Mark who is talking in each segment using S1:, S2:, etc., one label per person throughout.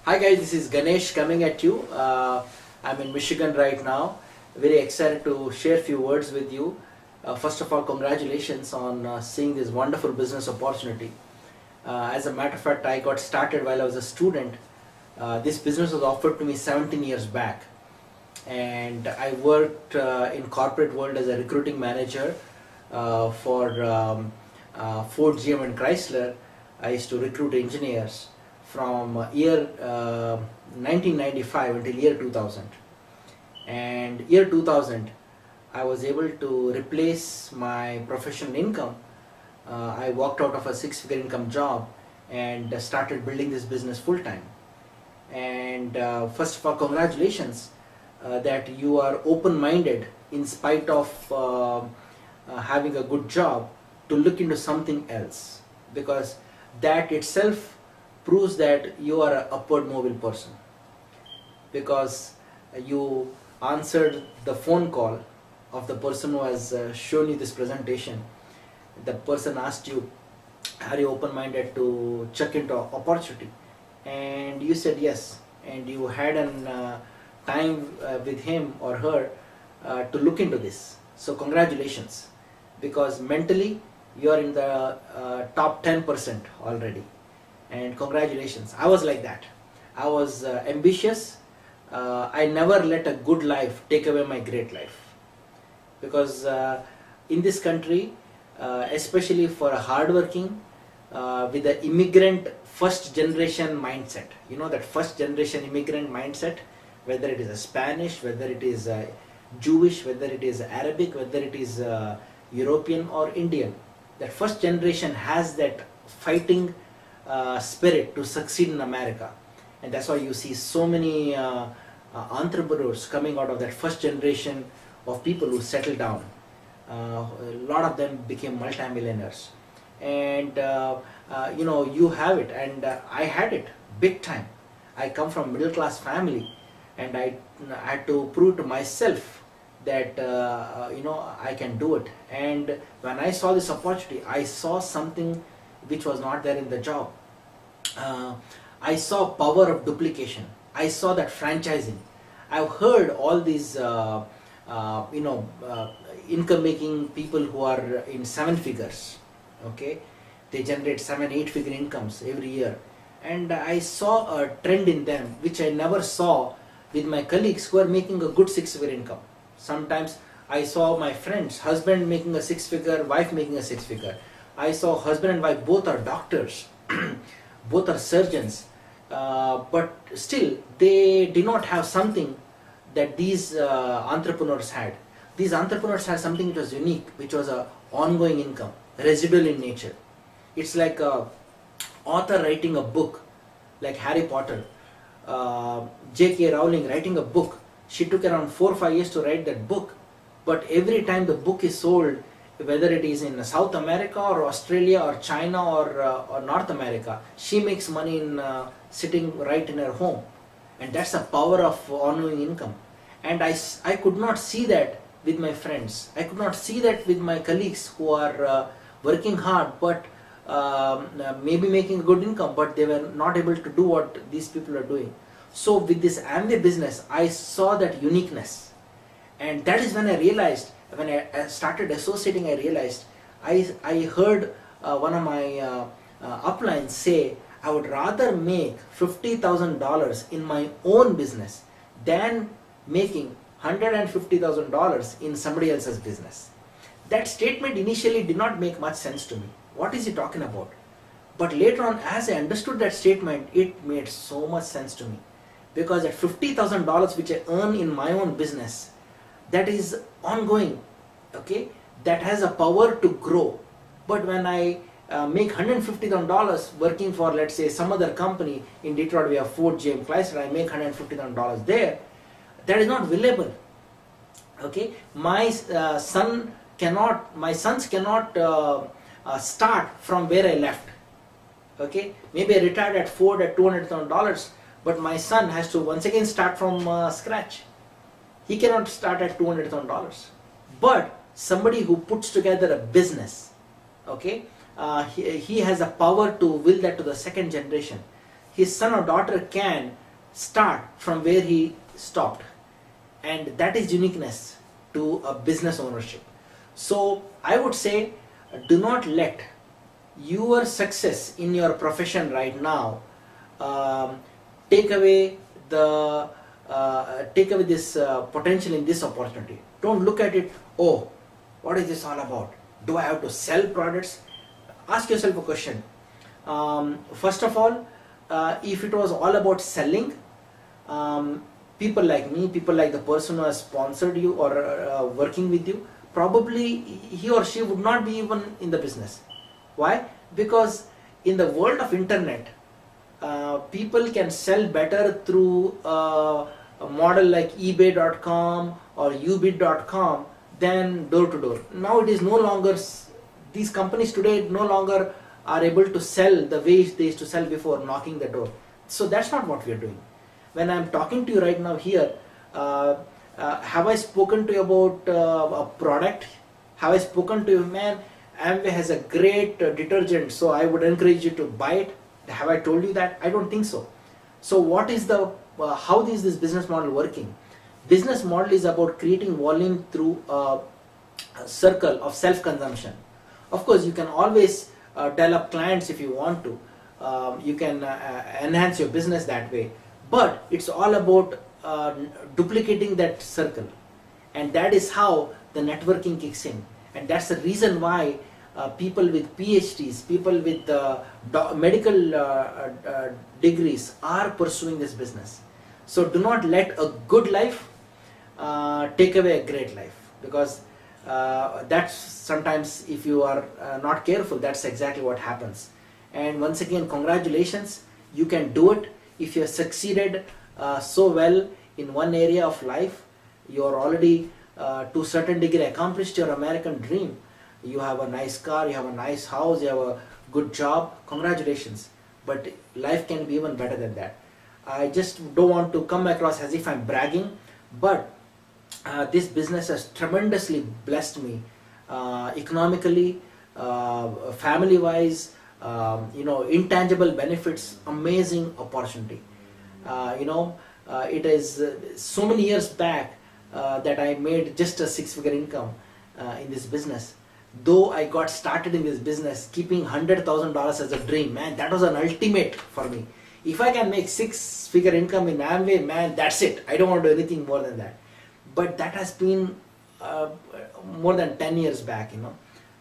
S1: Hi guys, this is Ganesh coming at you. I'm in Michigan right now. Very excited to share a few words with you. First of all, congratulations on seeing this wonderful business opportunity. As a matter of fact, I got started while I was a student. This business was offered to me 17 years back, and I worked in corporate world as a recruiting manager for Ford, GM and Chrysler. I used to recruit engineers from year 1995 until year 2000. And year 2000, I was able to replace my professional income. I walked out of a six-figure income job and started building this business full-time. And first of all, congratulations that you are open-minded in spite of having a good job to look into something else, because that itself proves that you are an upward mobile person, because you answered the phone call of the person who has shown you this presentation. The person asked you, are you open-minded to check into opportunity? And you said yes, and you had an time with him or her to look into this. So congratulations, because mentally you are in the top 10% already. And congratulations. I was like that. I was ambitious. I never let a good life take away my great life, because in this country, especially for a hardworking with the immigrant first generation mindset, you know, that first generation immigrant mindset, whether it is a Spanish, whether it is Jewish, whether it is Arabic, whether it is European or Indian, that first generation has that fighting spirit to succeed in America. And that's why you see so many entrepreneurs coming out of that first generation of people who settled down. A lot of them became multimillionaires. And you know, you have it, and I had it big time. I come from middle class family, and I had to prove to myself that you know, I can do it. And when I saw this opportunity, I saw something which was not there in the job. I saw power of duplication. I saw that franchising. I've heard all these you know, income making people who are in seven figures, okay, they generate 7-8 figure incomes every year, and I saw a trend in them which I never saw with my colleagues who are making a good six-figure income. Sometimes I saw my friends, husband making a six-figure, wife making a six-figure. I saw husband and wife, both are doctors, both are surgeons, but still they did not have something that these entrepreneurs had. These entrepreneurs had something which was unique, which was a ongoing income, residual in nature. It's like a author writing a book, like Harry Potter, J.K. Rowling writing a book. She took around 4 or 5 years to write that book, but every time the book is sold, whether it is in South America or Australia or China or North America, she makes money in sitting right in her home. And that's the power of ongoing income. And I could not see that with my friends. I could not see that with my colleagues who are working hard, but maybe making a good income, but they were not able to do what these people are doing. So with this Amway business, I saw that uniqueness. And that is when I realized, when I started associating, I realized, I heard one of my uplines say, I would rather make $50,000 in my own business than making $150,000 in somebody else's business. That statement initially did not make much sense to me. What is he talking about? But later on, as I understood that statement, it made so much sense to me. Because at $50,000 which I earn in my own business, that is ongoing, okay? That has a power to grow. But when I make $150,000 working for, let's say, some other company in Detroit, we have Ford, GM, Chrysler, I make $150,000 there, that is not available, okay? My sons cannot start from where I left, okay? Maybe I retired at Ford at $200,000, but my son has to once again start from scratch. He cannot start at $200,000. But somebody who puts together a business, okay, he has a power to will that to the second generation. his son or daughter can start from where he stopped, and that is uniqueness to a business ownership. So I would say, do not let your success in your profession right now um, take away the this potential in this opportunity. Don't look at it, oh, what is this all about? Do I have to sell products? Ask yourself a question. First of all, if it was all about selling, people like me, people like the person who has sponsored you or working with you, probably he or she would not be even in the business. Why? Because in the world of internet, people can sell better through a model like ebay.com or ubit.com than door to door. Now it is no longer, these companies today no longer are able to sell the way they used to sell before, knocking the door. So that's not what we are doing. When I'm talking to you right now here, have I spoken to you about a product? Have I spoken to you, man, Amway has a great detergent, so I would encourage you to buy it? Have I told you that? I don't think so. So what is the, how is this business model working? Business model is about creating volume through a circle of self-consumption. Of course, you can always develop clients if you want to. You can enhance your business that way. But it's all about duplicating that circle. And that is how the networking kicks in. And that's the reason why people with PhDs, people with medical degrees are pursuing this business. So do not let a good life take away a great life, because that's sometimes, if you are not careful, that's exactly what happens. And once again, congratulations, you can do it. If you have succeeded so well in one area of life, you are already to a certain degree accomplished your American dream. You have a nice car, you have a nice house, you have a good job, congratulations. But life can be even better than that. I just don't want to come across as if I'm bragging, but this business has tremendously blessed me economically, family wise, intangible benefits, amazing opportunity. It is so many years back that I made just a six-figure income in this business. Though I got started in this business keeping $100,000 as a dream, man, that was an ultimate for me. If I can make six-figure income in Amway, man, that's it. I don't want to do anything more than that. But that has been more than 10 years back,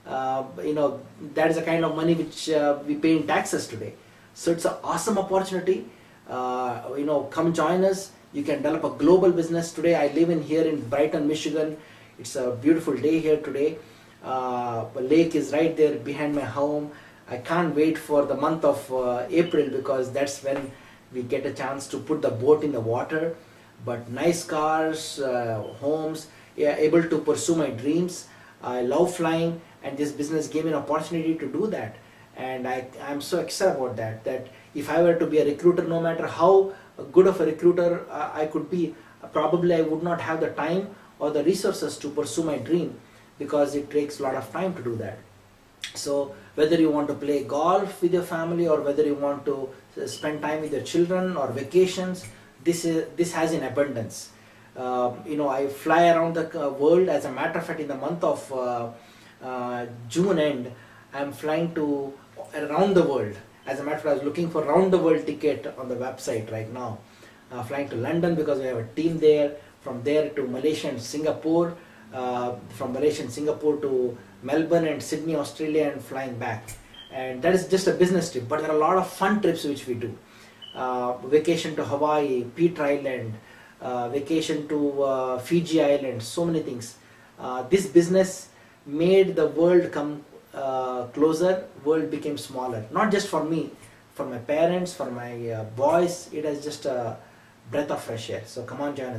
S1: that is the kind of money which we pay in taxes today. So it's an awesome opportunity. Come join us. You can develop a global business. Today I live here in Brighton, Michigan. It's a beautiful day here today. The lake is right there behind my home. I can't wait for the month of April, because that's when we get a chance to put the boat in the water. But nice cars, homes, able to pursue my dreams. I love flying, and this business gave me an opportunity to do that. And I'm so excited about that, that if I were to be a recruiter, no matter how good of a recruiter I could be, probably I would not have the time or the resources to pursue my dream, because it takes a lot of time to do that. So whether you want to play golf with your family, or whether you want to spend time with your children, or vacations, this has in abundance. I fly around the world. As a matter of fact, in the month of June end, I'm flying to around the world. As a matter of fact, I was looking for round the world ticket on the website right now. Flying to London because we have a team there. From there to Malaysia and Singapore. From Malaysia and Singapore to Melbourne and Sydney, Australia, and flying back. And that is just a business trip. But there are a lot of fun trips which we do. Vacation to Hawaii, Peter Island, vacation to Fiji Island, so many things. This business made the world come closer, world became smaller. Not just for me, for my parents, for my boys. It is just a breath of fresh air. So come on, join us.